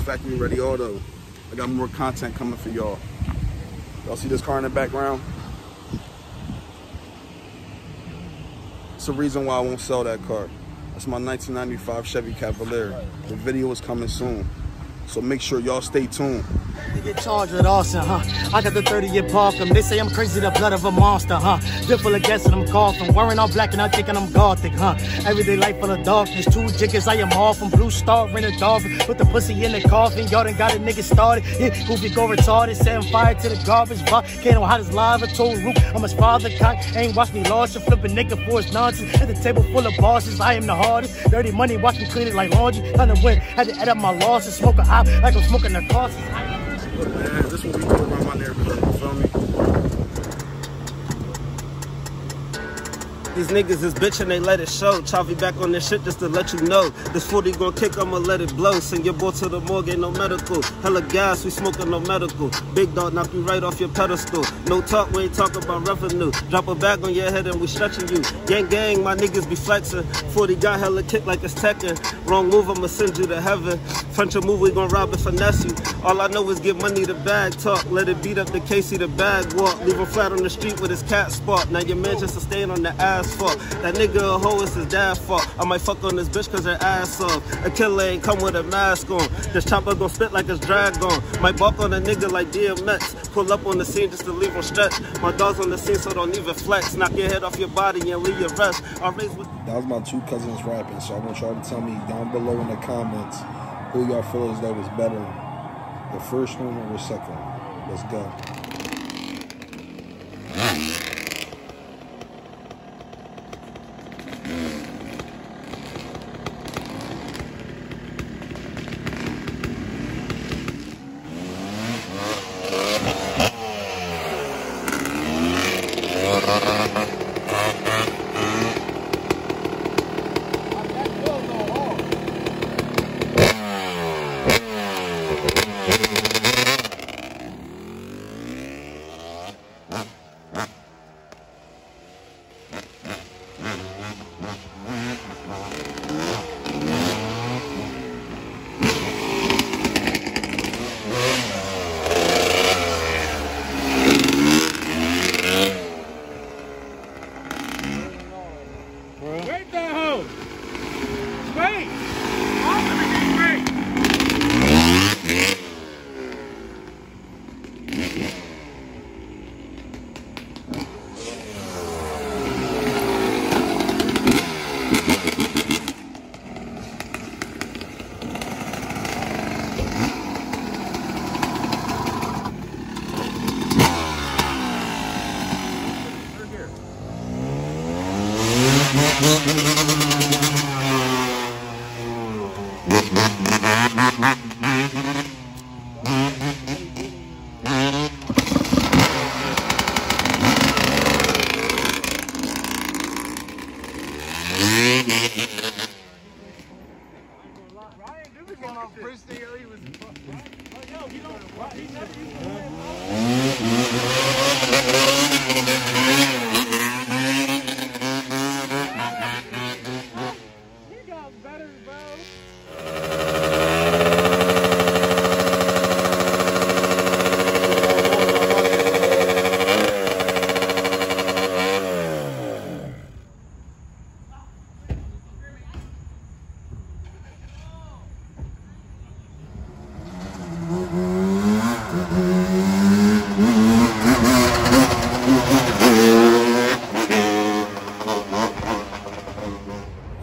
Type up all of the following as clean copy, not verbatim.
Factory Ready Auto. I got more content coming for y'all. Y'all see this car in the background? It's the reason why I won't sell that car. That's my 1995 Chevy Cavalier. The video is coming soon, so make sure y'all stay tuned. To get charged with arson, huh? I got the 30-year park. They say I'm crazy, the blood of a monster, huh? Bit full of gas and I'm coughing. Wearing all black and I'm thinking I'm gothic, huh? Everyday life full of darkness. 2 jiggers, I am off from Blue Star in a dolphin. Put the pussy in the coffin. Y'all done got a nigga started. Yeah, goofy go retarded. Setting fire to the garbage. Volcano hot as lava. Told Roop, I'm his father. Cock ain't watch me lost. And flipping nigga for his nonsense. At the table full of bosses. I am the hardest. Dirty money, watch me clean it like laundry. Trying to win. Had to add up my losses. Smoke a op like I'm smoking the crosses. Look, man, this is what we do around my neighborhood, you feel me? These niggas is bitchin', they let it show. Chavi back on this shit just to let you know. This 40 gon' kick, I'ma let it blow. Send your boy to the morgue, ain't no medical. Hella gas, we smoking no medical. Big dog knock you right off your pedestal. No talk, we ain't talking about revenue. Drop a bag on your head and we stretching you. Gang gang, my niggas be flexing. 40 got hella kick like it's Tekken. Wrong move, I'ma send you to heaven. French move, we gon' rob and finesse you. All I know is give money to bag talk. Let it beat up the Casey, the bag walk. Leave him flat on the street with his cat spot. Now your man just a stain on the asphalt. That nigga a hoe is his dad's fault. I might fuck on this bitch cause her ass off. A killer ain't come with a mask on. This chopper gon' spit like it's drag on. Might balk on a nigga like DMX. Pull up on the scene just to leave him stretch. My dog's on the scene so don't even flex. Knock your head off your body and leave your rest. I raised with That was my 2 cousins rapping, so I want y'all to tell me down below in the comments who y'all feel as though was better, the first one or the second. Let's go.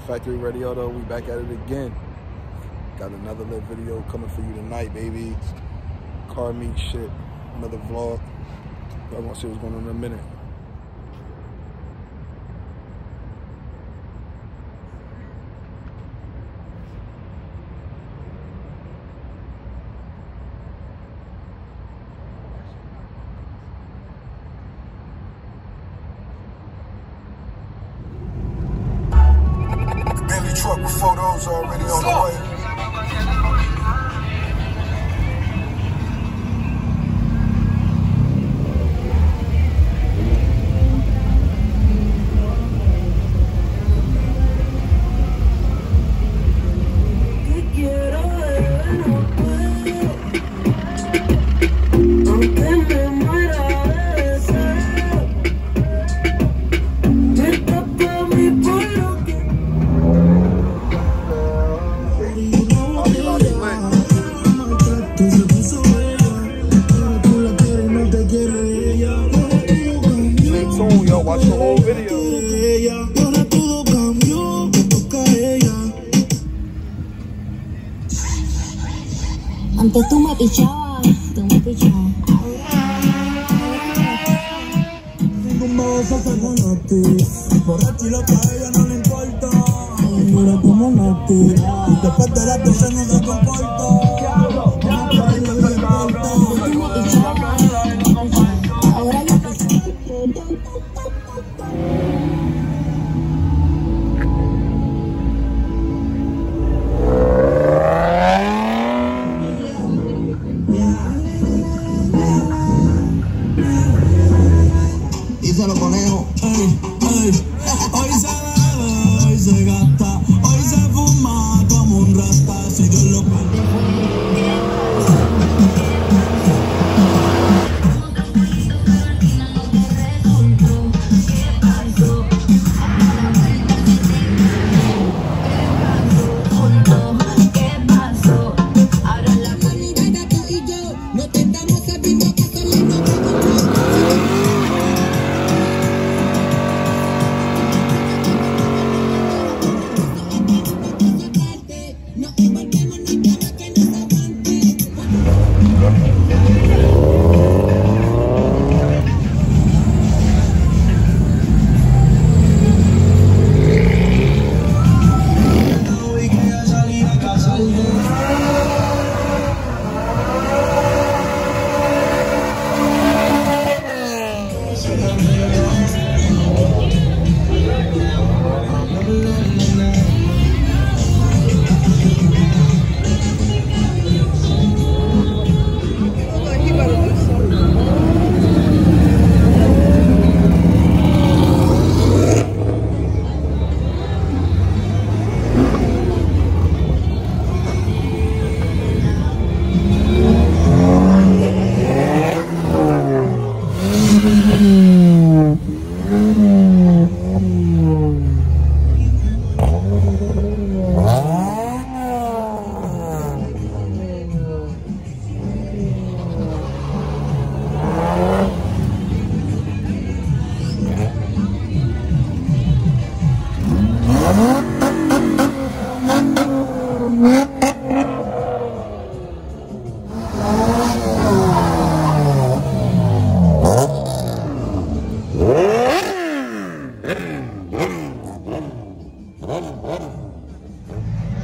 Factory Ready Auto, we back at it again. Got another lit video coming for you tonight, baby. Car meet shit, another vlog. Y'all gonna see what's going on in a minute. Truck with photos already on the way. Te quiero ver, no puedo. Antes tú me pichabas, Ningún beso se conoce, por aquí lo que a ella no le importa. Mira como Nati, y después de la pesa no se comporta. ahora yo Díselo, conejo. Hoy se bebe, hoy se gasta, hoy se fuma como un rasta. Si Dios lo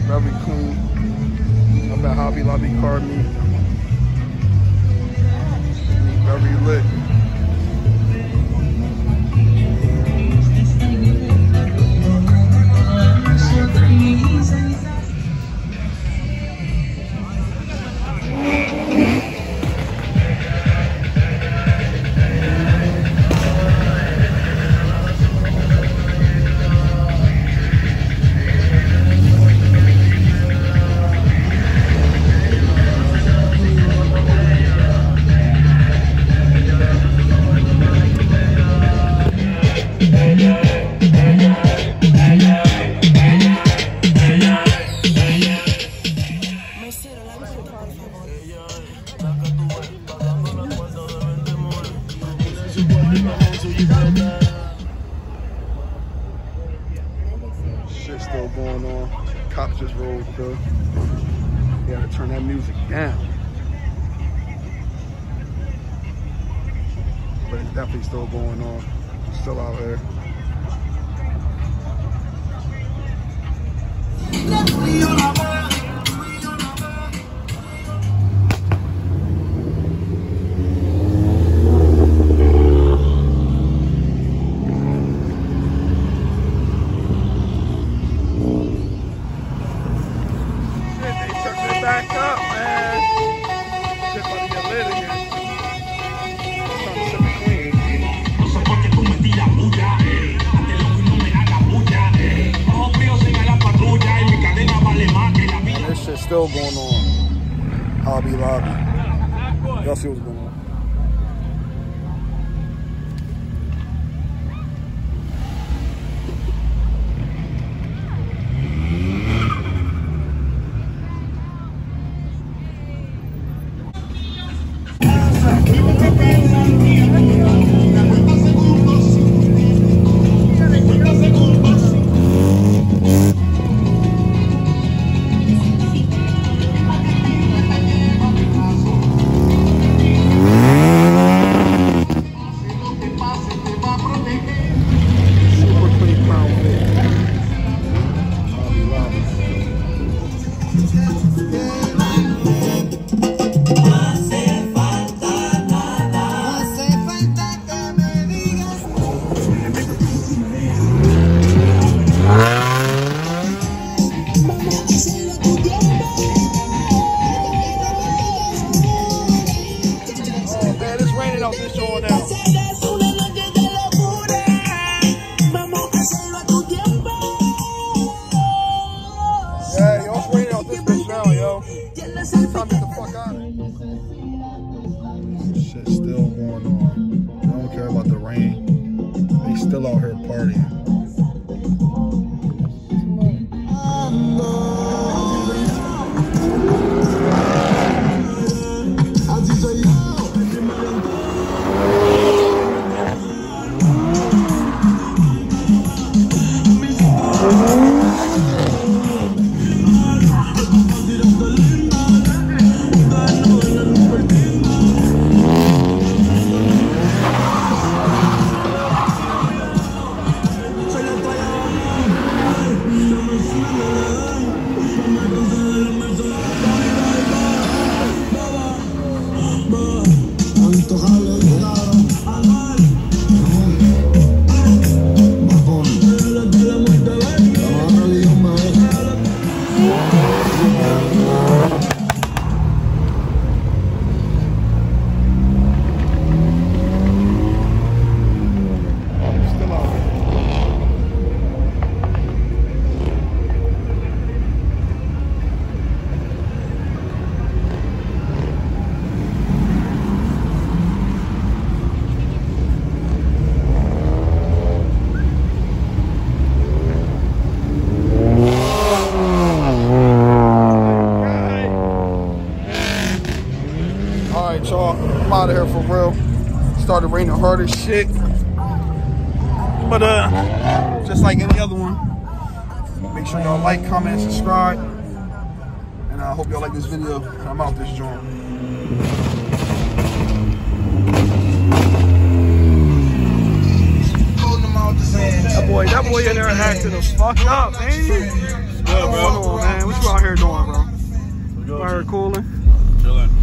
Very clean. I'm at Hobby Lobby car meet. Very lit. Shit still going on. Cops just rolled through. You gotta turn that music down. But it's definitely still going on. Still out here. Back up, man. Shit about to get lit again. Trying to set the queen. And this shit still going on. Hobby Lobby. Y'all see what's going on. yo. Time to get the fuck out of here. Shit's still going on. They don't care about the rain. They still out here partying. Alright, y'all, I'm out of here for real. Started raining hard as shit. But just like any other one, make sure y'all like, comment, and subscribe. And I hope y'all like this video. I'm out this joint. That boy in there acting the fuck up, man. What's going on, man? What you out here doing, bro? You out here cooling? Chilling.